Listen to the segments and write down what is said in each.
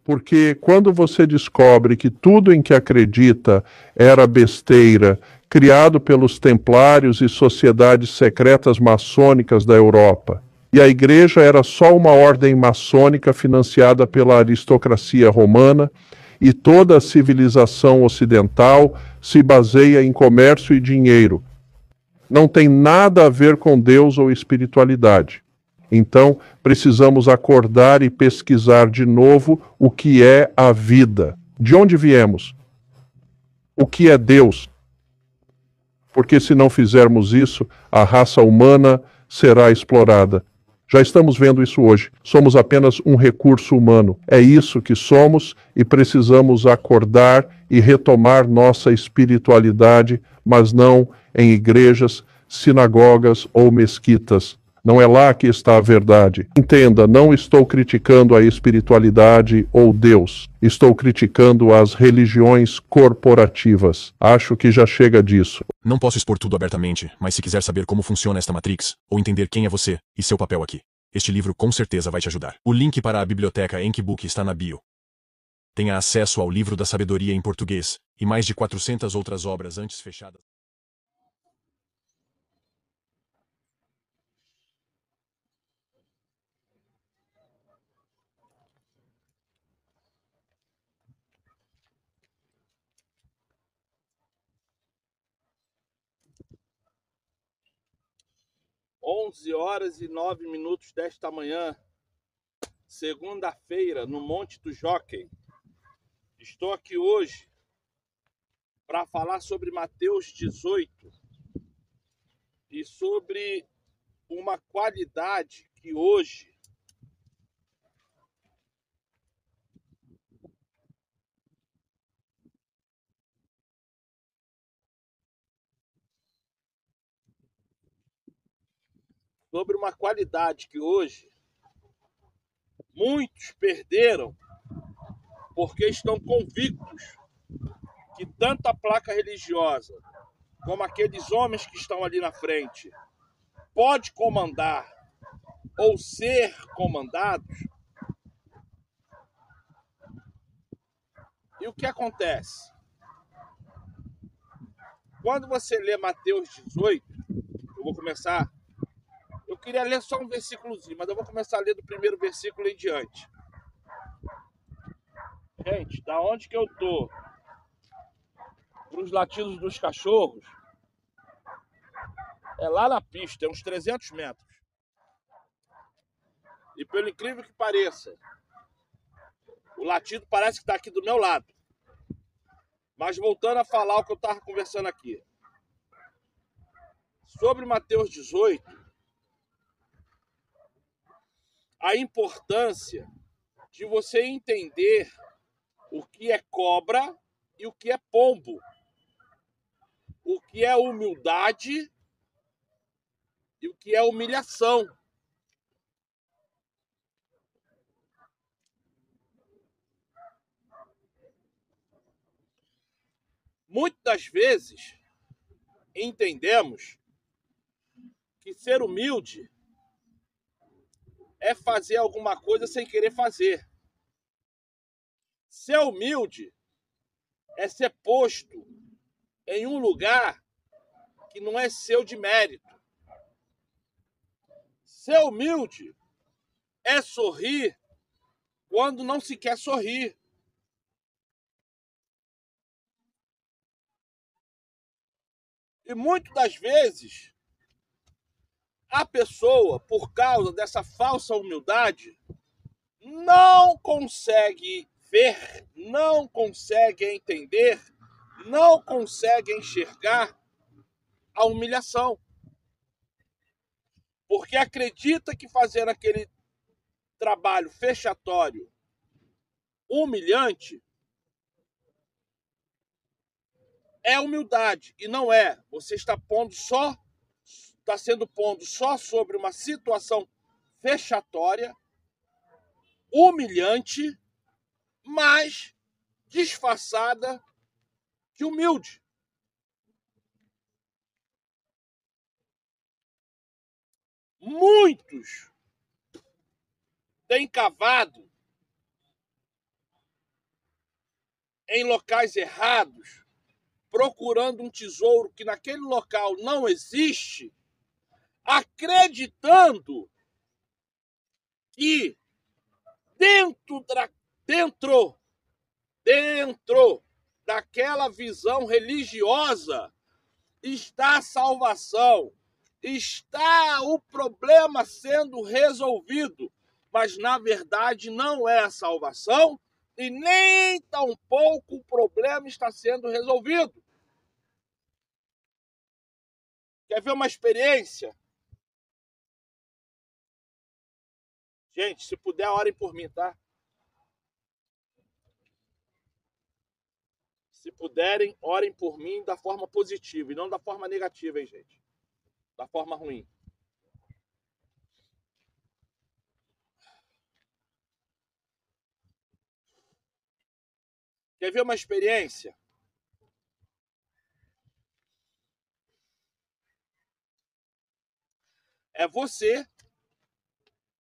Porque quando você descobre que tudo em que acredita era besteira, criado pelos templários e sociedades secretas maçônicas da Europa, e a igreja era só uma ordem maçônica financiada pela aristocracia romana, e toda a civilização ocidental se baseia em comércio e dinheiro. Não tem nada a ver com Deus ou espiritualidade. Então, precisamos acordar e pesquisar de novo o que é a vida. De onde viemos? O que é Deus? Porque se não fizermos isso, a raça humana será explorada. Já estamos vendo isso hoje. Somos apenas um recurso humano. É isso que somos e precisamos acordar e retomar nossa espiritualidade, mas não em igrejas, sinagogas ou mesquitas. Não é lá que está a verdade. Entenda, não estou criticando a espiritualidade ou Deus. Estou criticando as religiões corporativas. Acho que já chega disso. Não posso expor tudo abertamente, mas se quiser saber como funciona esta Matrix, ou entender quem é você e seu papel aqui, este livro com certeza vai te ajudar. O link para a biblioteca Enkibook está na bio. Tenha acesso ao livro da sabedoria em português, e mais de 400 outras obras antes fechadas. Onze horas e 9 minutos desta manhã, segunda-feira, no Monte do Jockey. Estou aqui hoje para falar sobre Mateus 18 e sobre uma qualidade que hoje muitos perderam porque estão convictos que tanto a placa religiosa como aqueles homens que estão ali na frente pode comandar ou ser comandados. E o que acontece? Quando você lê Mateus 18, eu queria ler só um versículozinho, mas eu vou começar a ler do primeiro versículo em diante. Gente, da onde que eu tô para os latidos dos cachorros, é lá na pista, é uns 300 metros. E pelo incrível que pareça, o latido parece que está aqui do meu lado. Mas voltando a falar o que eu estava conversando aqui. Sobre Mateus 18, a importância de você entender o que é cobra e o que é pombo. O que é humildade e o que é humilhação. Muitas vezes entendemos que ser humilde é fazer alguma coisa sem querer fazer. Ser humilde é ser posto em um lugar que não é seu de mérito. Ser humilde é sorrir quando não se quer sorrir. E muitas das vezes, a pessoa, por causa dessa falsa humildade, não consegue ver, não consegue entender, não consegue enxergar a humilhação. Porque acredita que fazendo aquele trabalho fechatório, humilhante, é humildade. E não é. Você está sendo pondo só sobre uma situação fechatória, humilhante, mas disfarçada de humilde. Muitos têm cavado em locais errados, procurando um tesouro que naquele local não existe, acreditando que dentro daquela visão religiosa está a salvação, está o problema sendo resolvido, mas na verdade não é a salvação e nem tampouco o problema está sendo resolvido. Quer ver uma experiência? Gente, se puder, orem por mim, tá? Se puderem, orem por mim da forma positiva e não da forma negativa, hein, gente? Da forma ruim. Quer ver uma experiência? É você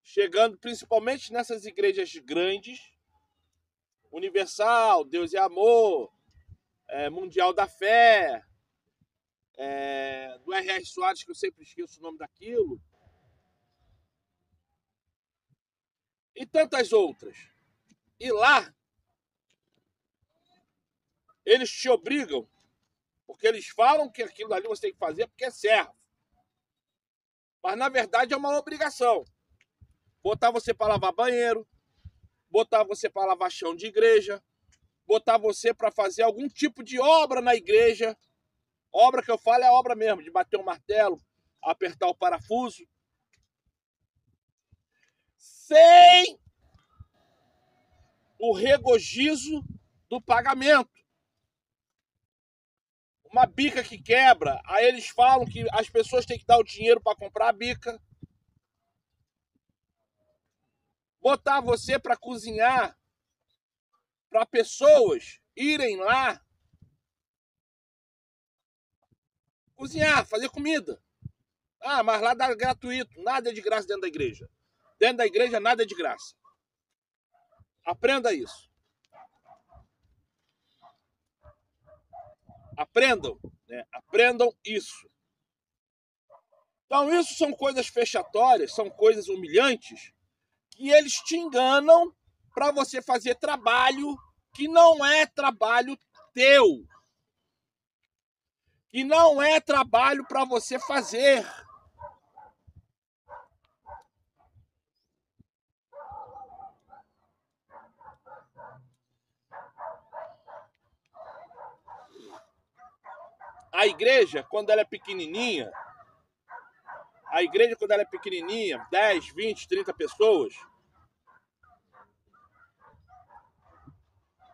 chegando principalmente nessas igrejas grandes, Universal, Deus é Amor, Mundial da Fé, do R.R. Soares, que eu sempre esqueço o nome daquilo, e tantas outras. E lá, eles te obrigam, porque eles falam que aquilo ali você tem que fazer porque é servo. Mas, na verdade, é uma obrigação. Botar você para lavar banheiro, botar você para lavar chão de igreja, botar você para fazer algum tipo de obra na igreja. Obra que eu falo é obra mesmo, de bater um martelo, apertar o parafuso. Sem o regozijo do pagamento. Uma bica que quebra, aí eles falam que as pessoas têm que dar o dinheiro para comprar a bica. Botar você para cozinhar, para pessoas irem lá cozinhar, fazer comida. Ah, mas lá dá gratuito, nada é de graça dentro da igreja. Dentro da igreja nada é de graça. Aprenda isso. Aprendam, né? Aprendam isso. Então isso são coisas fechatórias, são coisas humilhantes, que eles te enganam para você fazer trabalho que não é trabalho teu. Que não é trabalho para você fazer. A igreja, quando ela é pequenininha, 10, 20, 30 pessoas,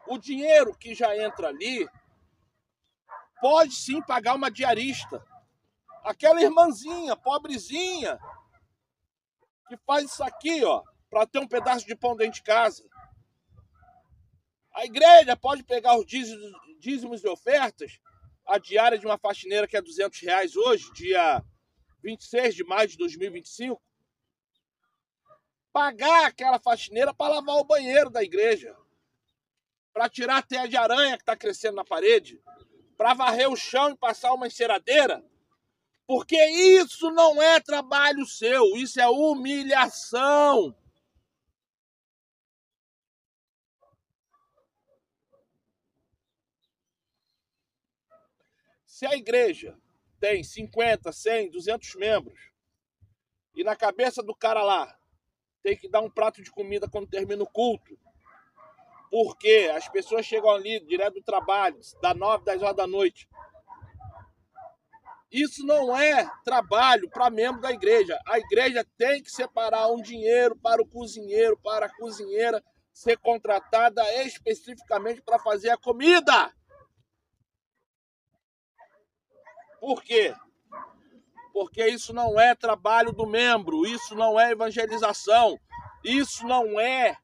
o dinheiro que já entra ali pode sim pagar uma diarista. Aquela irmãzinha, pobrezinha, que faz isso aqui, ó, para ter um pedaço de pão dentro de casa. A igreja pode pegar os dízimos e ofertas, a diária de uma faxineira que é R$200 hoje, dia 26 de maio de 2025, pagar aquela faxineira para lavar o banheiro da igreja, para tirar a teia de aranha que está crescendo na parede, para varrer o chão e passar uma enceradeira, porque isso não é trabalho seu, isso é humilhação. Se a igreja tem 50, 100, 200 membros e na cabeça do cara lá tem que dar um prato de comida quando termina o culto, porque as pessoas chegam ali direto do trabalho, das 9, 10 horas da noite. Isso não é trabalho para membro da igreja. A igreja tem que separar um dinheiro para o cozinheiro, para a cozinheira ser contratada especificamente para fazer a comida. Por quê? Porque isso não é trabalho do membro, isso não é evangelização, isso não é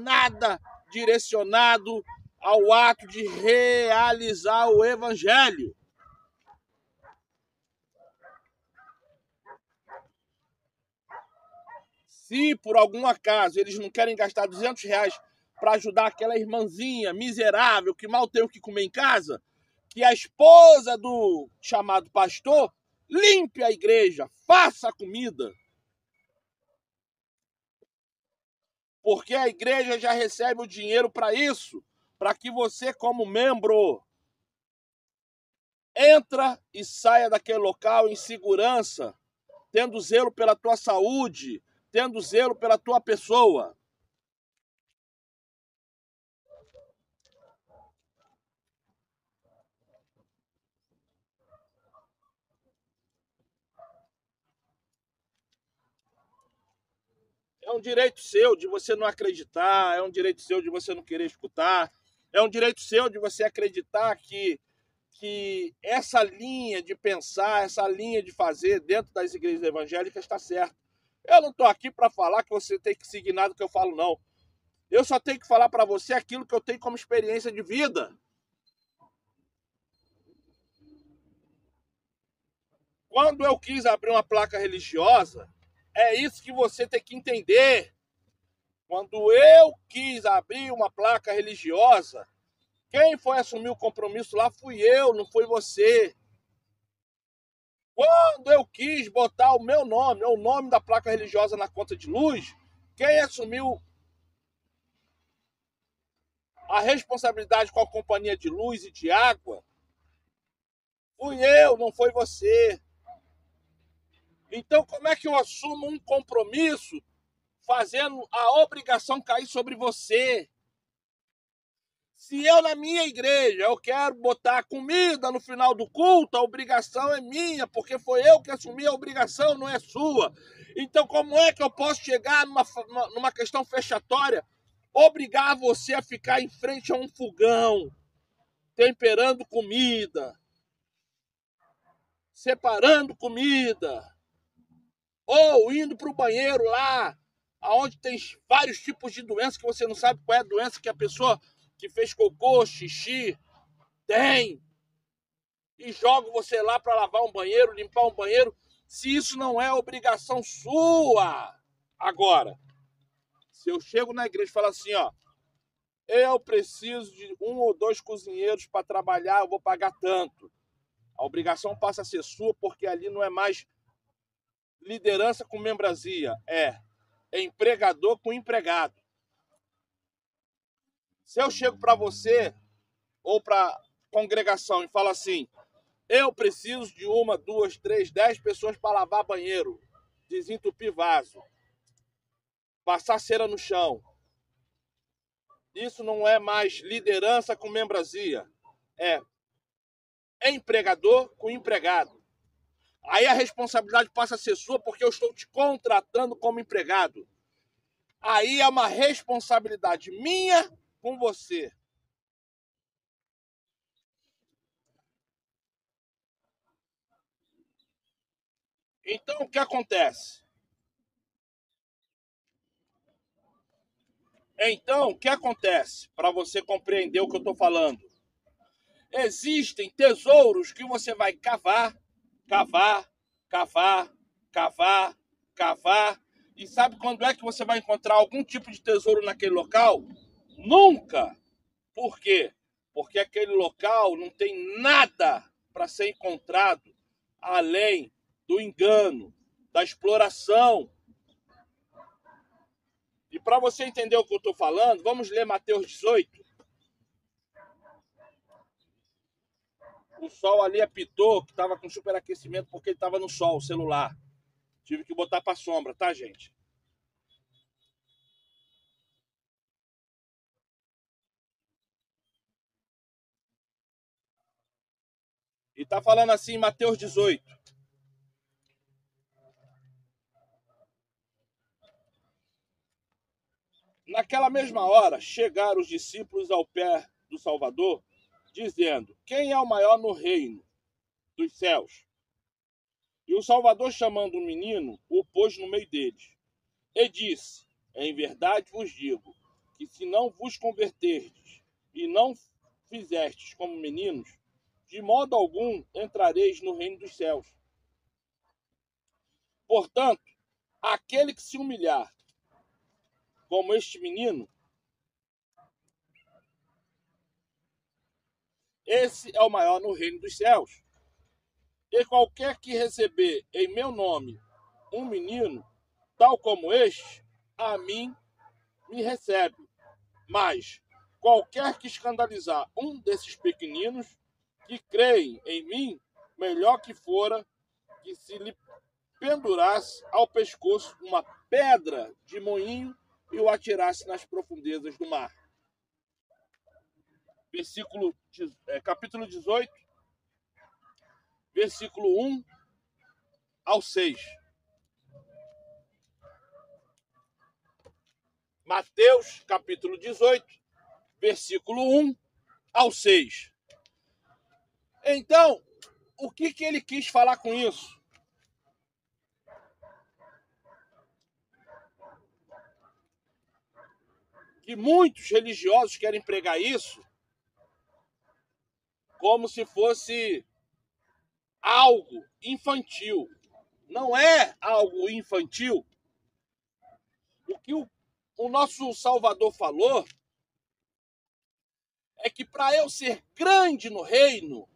nada direcionado ao ato de realizar o evangelho. Se por algum acaso eles não querem gastar R$200 para ajudar aquela irmãzinha miserável que mal tem o que comer em casa, que a esposa do chamado pastor limpe a igreja, faça a comida. Porque a igreja já recebe o dinheiro para isso, para que você, como membro, entra e saia daquele local em segurança, tendo zelo pela tua saúde, tendo zelo pela tua pessoa. É um direito seu de você não acreditar, é um direito seu de você não querer escutar, é um direito seu de você acreditar que essa linha de pensar, essa linha de fazer dentro das igrejas evangélicas está certa. Eu não estou aqui para falar que você tem que seguir nada que eu falo, não. Eu só tenho que falar para você aquilo que eu tenho como experiência de vida. Quando eu quis abrir uma placa religiosa, é isso que você tem que entender. Quando eu quis abrir uma placa religiosa, quem foi assumir o compromisso lá fui eu, não foi você. Quando eu quis botar o meu nome, o nome da placa religiosa na conta de luz, quem assumiu a responsabilidade com a companhia de luz e de água fui eu, não foi você. Então, como é que eu assumo um compromisso fazendo a obrigação cair sobre você? Se eu, na minha igreja, eu quero botar comida no final do culto, a obrigação é minha, porque foi eu que assumi a obrigação, não é sua. Então, como é que eu posso chegar numa questão fechatória, obrigar você a ficar em frente a um fogão, temperando comida, separando comida, ou indo para o banheiro lá, onde tem vários tipos de doenças que você não sabe qual é a doença que a pessoa que fez cocô, xixi, tem. E jogo você lá para lavar um banheiro, limpar um banheiro, se isso não é obrigação sua. Agora, se eu chego na igreja e falo assim, ó, eu preciso de 1 ou 2 cozinheiros para trabalhar, eu vou pagar tanto. A obrigação passa a ser sua, porque ali não é mais liderança com membresia, é empregador com empregado. Se eu chego para você ou para congregação e falo assim, eu preciso de 1, 2, 3, 10 pessoas para lavar banheiro, desentupir vaso, passar cera no chão. Isso não é mais liderança com membresia, é empregador com empregado. Aí a responsabilidade passa a ser sua porque eu estou te contratando como empregado. Aí é uma responsabilidade minha com você. Então, o que acontece? Para você compreender o que eu estou falando? Existem tesouros que você vai cavar, cavar, cavar, cavar, cavar. E sabe quando é que você vai encontrar algum tipo de tesouro naquele local? Nunca! Por quê? Porque aquele local não tem nada para ser encontrado além do engano, da exploração. E para você entender o que eu estou falando, vamos ler Mateus 18. O sol ali apitou, que estava com superaquecimento porque ele estava no sol, o celular. Tive que botar para sombra, tá, gente? E tá falando assim em Mateus 18. Naquela mesma hora, chegaram os discípulos ao pé do Salvador, dizendo, quem é o maior no reino dos céus? E o Salvador, chamando um menino, o pôs no meio deles. E disse, em verdade vos digo, que se não vos converterdes e não fizestes como meninos, de modo algum entrareis no reino dos céus. Portanto, aquele que se humilhar como este menino, esse é o maior no reino dos céus. E qualquer que receber em meu nome um menino, tal como este, a mim me recebe. Mas qualquer que escandalizar um desses pequeninos que creem em mim, melhor que fora que se lhe pendurasse ao pescoço uma pedra de moinho e o atirasse nas profundezas do mar. Capítulo 18, versículo 1 ao 6. Mateus, capítulo 18, versículo 1 ao 6. Então, o que ele quis falar com isso? Que muitos religiosos querem pregar isso como se fosse algo infantil. Não é algo infantil. O que o nosso Salvador falou é que para eu ser grande no reino,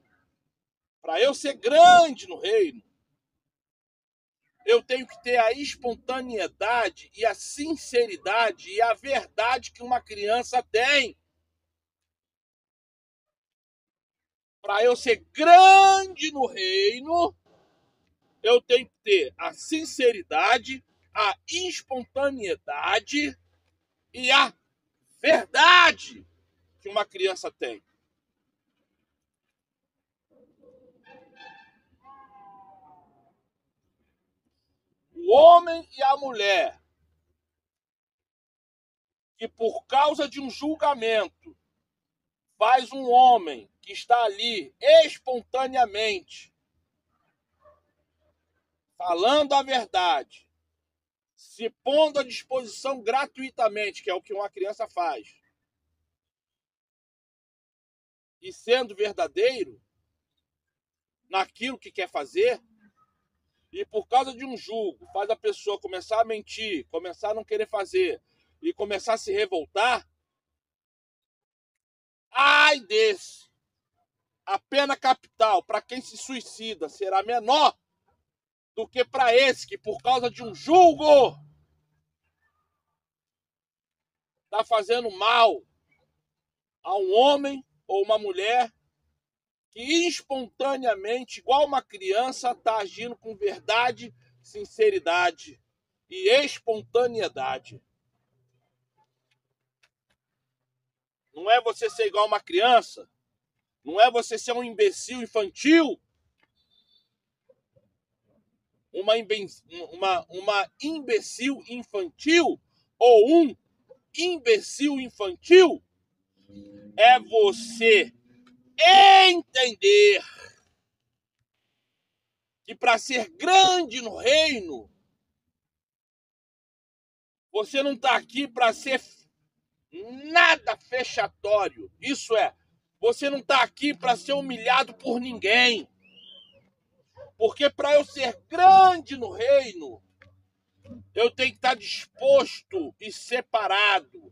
eu tenho que ter a espontaneidade e a sinceridade e a verdade que uma criança tem. Para eu ser grande no reino, eu tenho que ter a sinceridade, a espontaneidade e a verdade que uma criança tem. O homem e a mulher que por causa de um julgamento faz um homem que está ali espontaneamente falando a verdade, se pondo à disposição gratuitamente, que é o que uma criança faz, e sendo verdadeiro naquilo que quer fazer, e por causa de um julgo faz a pessoa começar a mentir, começar a não querer fazer e começar a se revoltar, ai desse! A pena capital para quem se suicida será menor do que para esse que, por causa de um julgo, está fazendo mal a um homem ou uma mulher que espontaneamente, igual uma criança, está agindo com verdade, sinceridade e espontaneidade. Não é você ser igual uma criança, não é você ser um imbecil infantil, uma imbecil infantil ou um imbecil infantil, é você entender que para ser grande no reino, você não está aqui para ser nada fechatório. Isso é, você não está aqui para ser humilhado por ninguém. Porque para eu ser grande no reino, eu tenho que estar disposto e separado.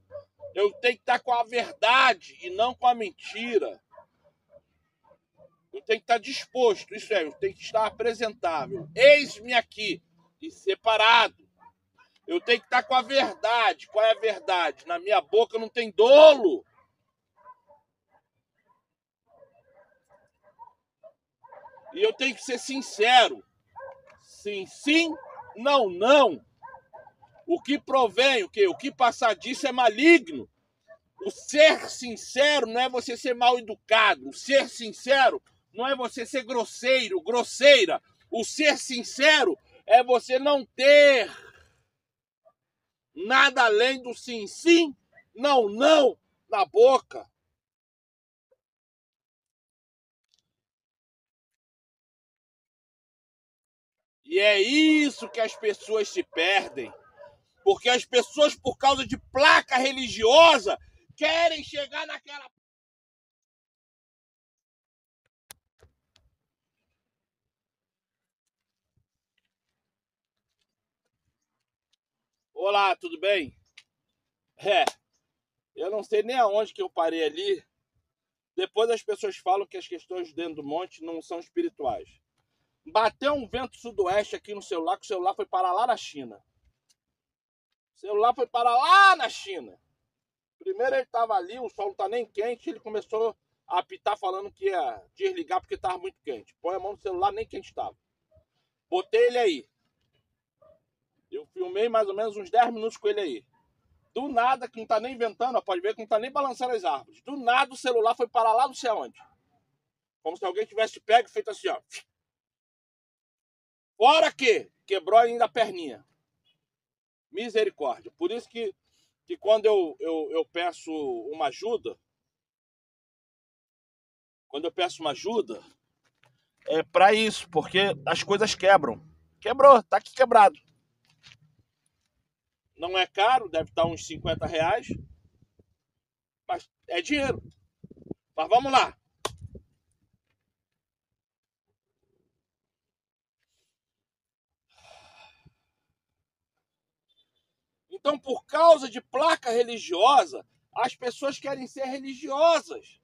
Eu tenho que estar com a verdade e não com a mentira. Eu tenho que estar disposto, isso é, eu tenho que estar apresentável. Eis-me aqui e separado. Eu tenho que estar com a verdade. Qual é a verdade? Na minha boca não tem dolo. E eu tenho que ser sincero. Sim, sim, não, não. O que provém, o que passar disso é maligno. O ser sincero não é você ser mal educado. O ser sincero não é você ser grosseiro, grosseira. O ser sincero é você não ter nada além do sim, sim, não, não na boca. E é isso que as pessoas se perdem. Porque as pessoas, por causa de placa religiosa, querem chegar naquela... Olá, tudo bem? Eu não sei nem aonde que eu parei ali. Depois as pessoas falam que as questões dentro do monte não são espirituais. Bateu um vento sudoeste aqui no celular, que o celular foi parar lá na China. O celular foi parar lá na China. Primeiro ele estava ali, o sol não está nem quente, ele começou a apitar falando que ia desligar porque estava muito quente. Põe a mão no celular, nem quente estava. Botei ele aí. Eu filmei mais ou menos uns 10 minutos com ele aí. Do nada, que não está nem ventando, pode ver que não está nem balançando as árvores. Do nada o celular foi parar lá não sei aonde. Como se alguém tivesse pego e feito assim, ó. Fora que quebrou ainda a perninha. Misericórdia. Por isso que quando eu peço uma ajuda, é para isso, porque as coisas quebram. Quebrou, tá aqui quebrado. Não é caro, deve estar uns R$50, mas é dinheiro. Mas vamos lá. Então, por causa de placa religiosa, as pessoas querem ser religiosas.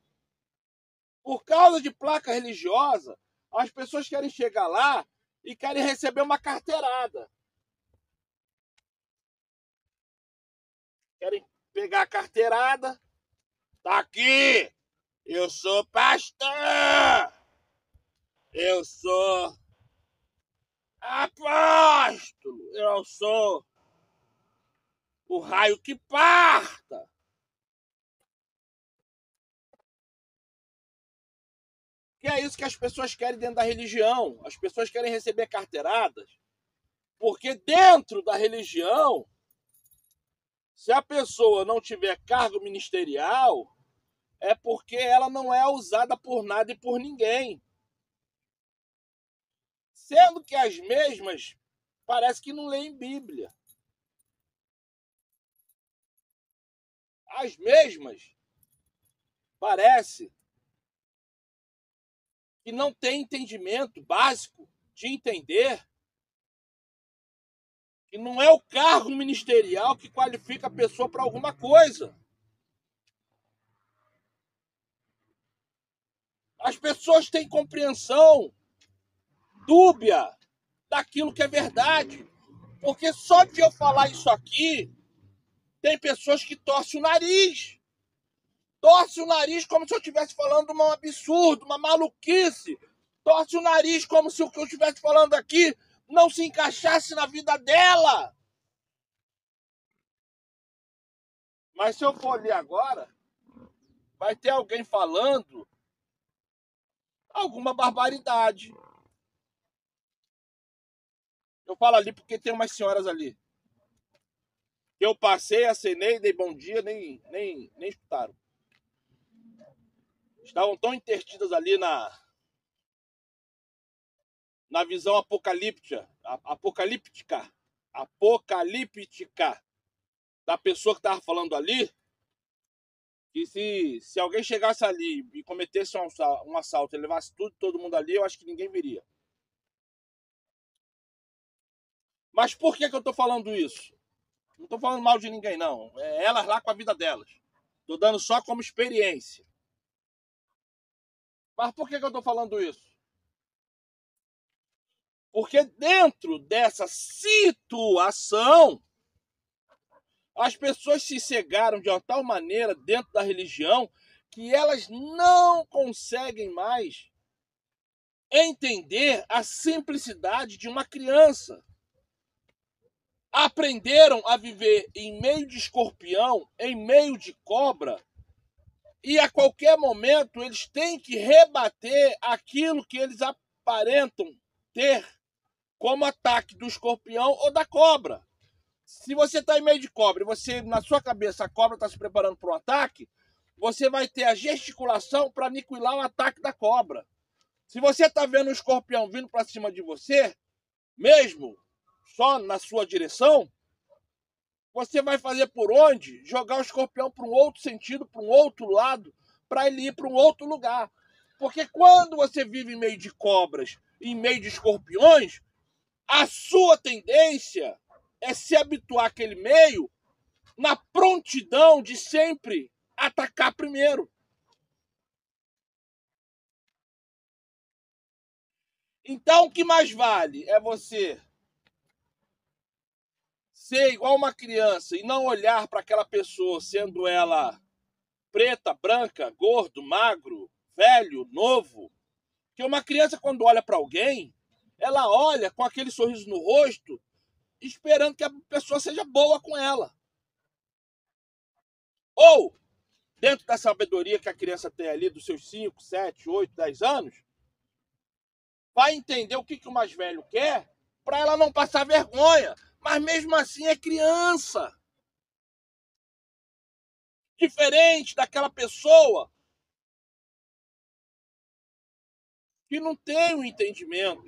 Por causa de placa religiosa, as pessoas querem chegar lá e querem receber uma carteirada. Querem pegar a carteirada. Tá aqui! Eu sou pastor! Eu sou apóstolo! Eu sou o raio que parta! Que é isso que as pessoas querem dentro da religião. As pessoas querem receber carteiradas, porque dentro da religião, se a pessoa não tiver cargo ministerial, é porque ela não é usada por nada e por ninguém. Sendo que as mesmas parece que não leem Bíblia. As mesmas parece que não tem entendimento básico de entender que não é o cargo ministerial que qualifica a pessoa para alguma coisa. As pessoas têm compreensão dúbia daquilo que é verdade. Porque só de eu falar isso aqui, tem pessoas que torcem o nariz. Torce o nariz como se eu estivesse falando um absurdo, uma maluquice. Torce o nariz como se o que eu estivesse falando aqui não se encaixasse na vida dela. Mas se eu for ler agora, vai ter alguém falando alguma barbaridade. Eu falo ali porque tem umas senhoras ali. Eu passei, acenei, dei bom dia, nem escutaram. Estavam tão intertidas ali na visão apocalíptica da pessoa que estava falando ali, que se alguém chegasse ali e cometesse um assalto e levasse todo mundo ali, eu acho que ninguém viria. Mas por que eu estou falando isso? Não estou falando mal de ninguém, não. É elas lá com a vida delas. Estou dando só como experiência. Mas por que eu estou falando isso? Porque dentro dessa situação, as pessoas se cegaram de uma tal maneira dentro da religião que elas não conseguem mais entender a simplicidade de uma criança. Aprenderam a viver em meio de escorpião, em meio de cobra, e a qualquer momento eles têm que rebater aquilo que eles aparentam ter como ataque do escorpião ou da cobra. Se você está em meio de cobra e você, na sua cabeça, a cobra está se preparando para um ataque, você vai ter a gesticulação para aniquilar o ataque da cobra. Se você está vendo um escorpião vindo para cima de você, mesmo só na sua direção, você vai fazer por onde? Jogar o escorpião para um outro sentido, para um outro lado, para ele ir para um outro lugar. Porque quando você vive em meio de cobras, em meio de escorpiões, a sua tendência é se habituar àquele meio na prontidão de sempre atacar primeiro. Então, o que mais vale é você ser igual uma criança e não olhar para aquela pessoa, sendo ela preta, branca, gordo, magro, velho, novo. Porque uma criança, quando olha para alguém, ela olha com aquele sorriso no rosto, esperando que a pessoa seja boa com ela. Ou, dentro da sabedoria que a criança tem ali, dos seus 5, 7, 8, 10 anos, vai entender o que o mais velho quer para ela não passar vergonha. Mas mesmo assim é criança. Diferente daquela pessoa que não tem o entendimento,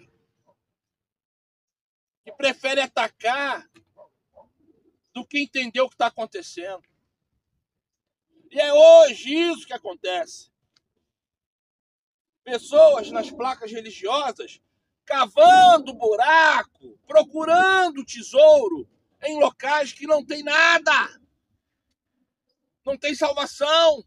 que prefere atacar do que entender o que está acontecendo. E é hoje isso que acontece. Pessoas nas placas religiosas cavando buraco, procurando tesouro em locais que não tem nada. Não tem salvação.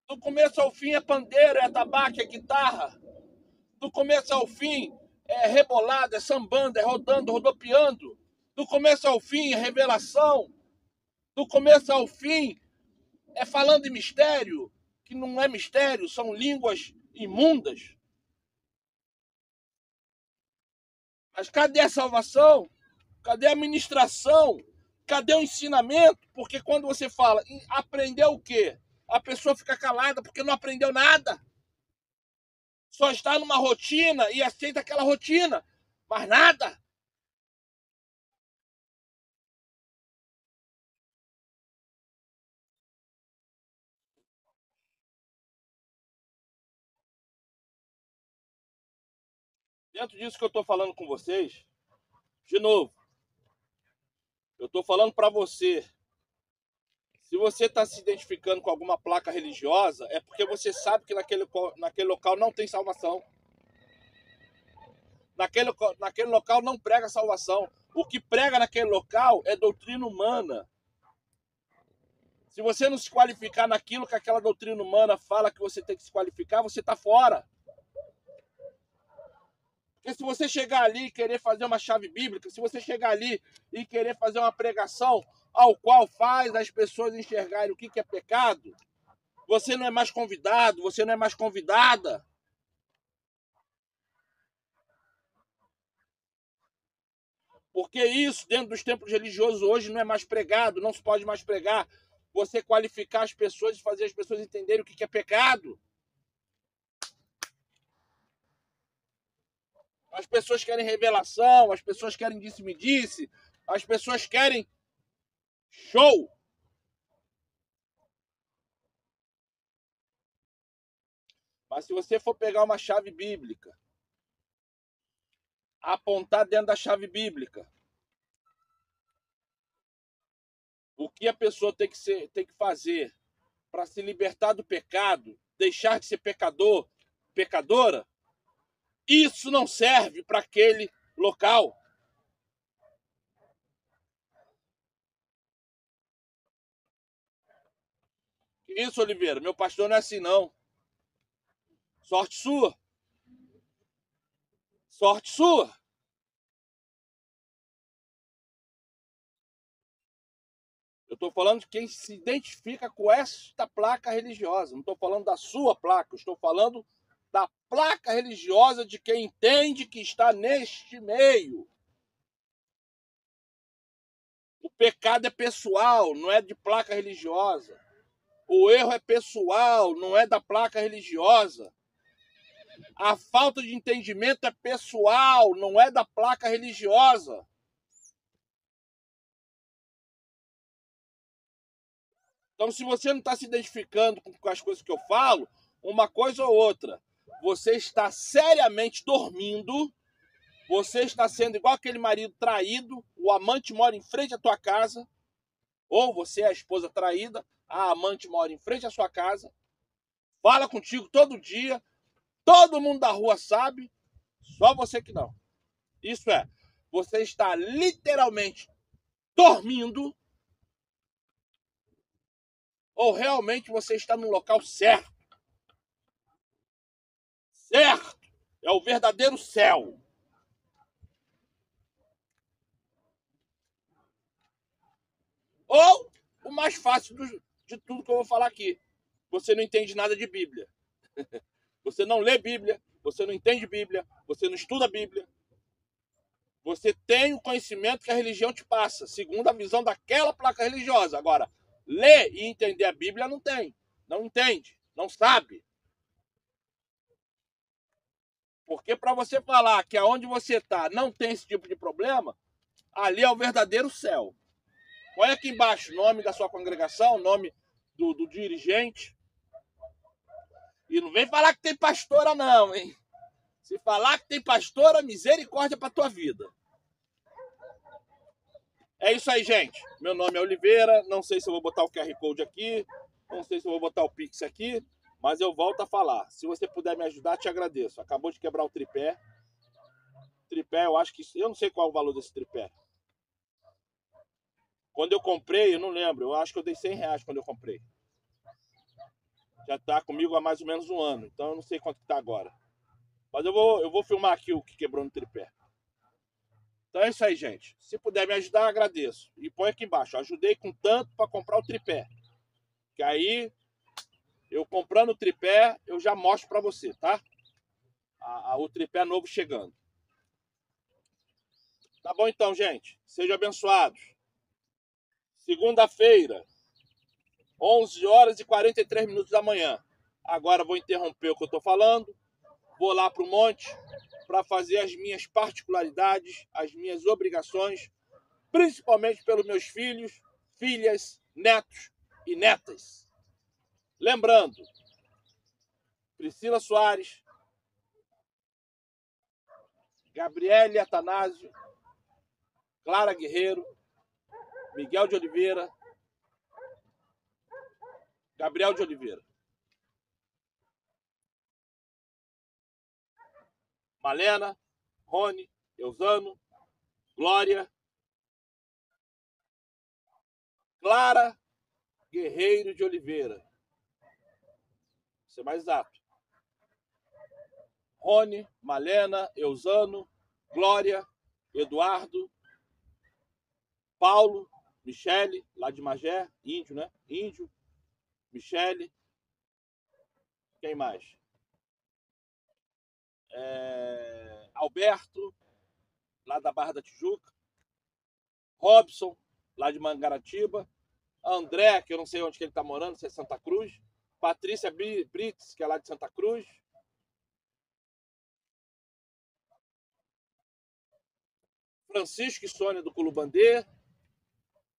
Do começo ao fim é pandeiro, é atabaque, é guitarra. Do começo ao fim é rebolada, é sambando, é rodando, rodopiando. Do começo ao fim é revelação. Do começo ao fim é falando em mistério, que não é mistério, são línguas imundas. Mas cadê a salvação? Cadê a ministração? Cadê o ensinamento? Porque quando você fala em aprender o quê? A pessoa fica calada porque não aprendeu nada. Só está numa rotina e aceita aquela rotina. Mas nada. Dentro disso que eu estou falando com vocês, de novo, eu estou falando para você. Se você está se identificando com alguma placa religiosa, é porque você sabe que naquele local não tem salvação. Naquele local não prega salvação. O que prega naquele local é doutrina humana. Se você não se qualificar naquilo que aquela doutrina humana fala que você tem que se qualificar, você está fora. Porque se você chegar ali e querer fazer uma chave bíblica, se você chegar ali e querer fazer uma pregação ao qual faz as pessoas enxergarem o que é pecado, você não é mais convidado, você não é mais convidada. Porque isso, dentro dos templos religiosos, hoje não é mais pregado, não se pode mais pregar. Você qualificar as pessoas e fazer as pessoas entenderem o que é pecado. As pessoas querem revelação, as pessoas querem disse-me-disse, as pessoas querem show. Mas se você for pegar uma chave bíblica, apontar dentro da chave bíblica, o que a pessoa tem que fazer para se libertar do pecado, deixar de ser pecador, pecadora, isso não serve para aquele local. Isso, Oliveira, meu pastor não é assim, não. Sorte sua. Sorte sua. Eu estou falando de quem se identifica com esta placa religiosa. Não estou falando da sua placa. Eu estou falando da placa religiosa de quem entende que está neste meio. O pecado é pessoal, não é de placa religiosa. O erro é pessoal, não é da placa religiosa. A falta de entendimento é pessoal, não é da placa religiosa. Então, se você não está se identificando com as coisas que eu falo, uma coisa ou outra, você está seriamente dormindo, você está sendo igual aquele marido traído, o amante mora em frente à tua casa, ou você é a esposa traída, a amante mora em frente à sua casa, fala contigo todo dia, todo mundo da rua sabe, só você que não. Isso é, você está literalmente dormindo, ou realmente você está no local certo. certo? É o verdadeiro céu. Ou o mais fácil de tudo que eu vou falar aqui. Você não entende nada de Bíblia. Você não lê Bíblia, você não entende Bíblia, você não estuda Bíblia. Você tem o conhecimento que a religião te passa, segundo a visão daquela placa religiosa. Agora, ler e entender a Bíblia não tem. Não entende, não sabe. Porque para você falar que aonde você está não tem esse tipo de problema, ali é o verdadeiro céu. Põe aqui embaixo o nome da sua congregação, o nome do dirigente. E não vem falar que tem pastora não, hein? Se falar que tem pastora, misericórdia para tua vida. É isso aí, gente. Meu nome é Oliveira. Não sei se eu vou botar o QR Code aqui. Não sei se eu vou botar o Pix aqui. Mas eu volto a falar. Se você puder me ajudar, te agradeço. Acabou de quebrar o tripé. Tripé, eu acho que... Eu não sei qual é o valor desse tripé. Quando eu comprei, eu não lembro. Eu acho que eu dei R$100 quando eu comprei. Já está comigo há mais ou menos um ano. Então eu não sei quanto está agora. Mas eu vou filmar aqui o que quebrou no tripé. Então é isso aí, gente. Se puder me ajudar, agradeço. E põe aqui embaixo. Ajudei com tanto para comprar o tripé. Que aí, eu comprando o tripé, eu já mostro para você, tá? O tripé novo chegando. Tá bom então, gente. Sejam abençoados. Segunda-feira, 11h43 da manhã. Agora vou interromper o que eu estou falando. Vou lá para o monte para fazer as minhas particularidades, as minhas obrigações, principalmente pelos meus filhos, filhas, netos e netas. Lembrando, Priscila Soares, Gabriele Atanásio, Clara Guerreiro, Miguel de Oliveira, Gabriel de Oliveira, Malena, Rony, Eusano, Glória, Clara Guerreiro de Oliveira. Vou ser mais exato. Rony, Malena, Eusano, Glória, Eduardo, Paulo, Michele, lá de Magé, índio, né? Índio, Michele. Quem mais? Alberto, lá da Barra da Tijuca. Robson, lá de Mangaratiba. André, que eu não sei onde que ele está morando, se é Santa Cruz. Patrícia Brits, que é lá de Santa Cruz. Francisco e Sônia do Culubandê.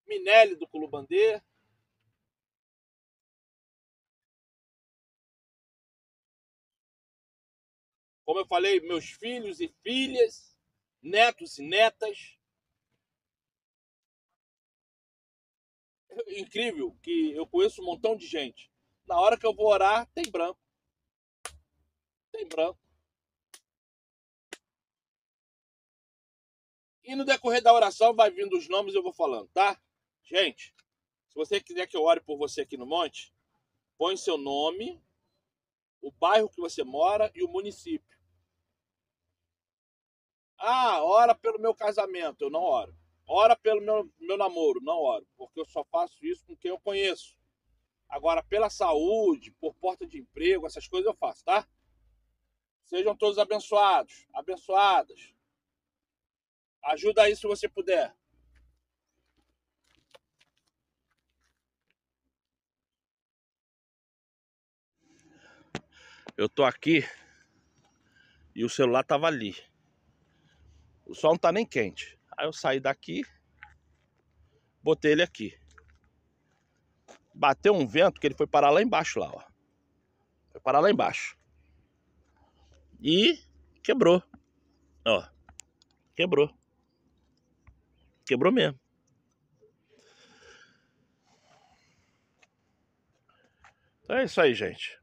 Minelli do Culubandê. Como eu falei, meus filhos e filhas, netos e netas. Incrível que eu conheço um montão de gente. Na hora que eu vou orar, tem branco. Tem branco. E no decorrer da oração vai vindo os nomes e eu vou falando, tá? Gente, se você quiser que eu ore por você aqui no monte, põe seu nome, o bairro que você mora e o município. Ah, ora pelo meu casamento, eu não oro. Ora pelo meu namoro, não oro. Porque eu só faço isso com quem eu conheço. Agora, pela saúde, por porta de emprego, essas coisas eu faço, tá? Sejam todos abençoados, abençoadas. Ajuda aí se você puder. Eu tô aqui e o celular tava ali. O sol não tá nem quente. Aí eu saí daqui, botei ele aqui. Bateu um vento que ele foi parar lá embaixo, lá, ó. Foi parar lá embaixo. E quebrou. Ó, quebrou. Quebrou mesmo. Então é isso aí, gente.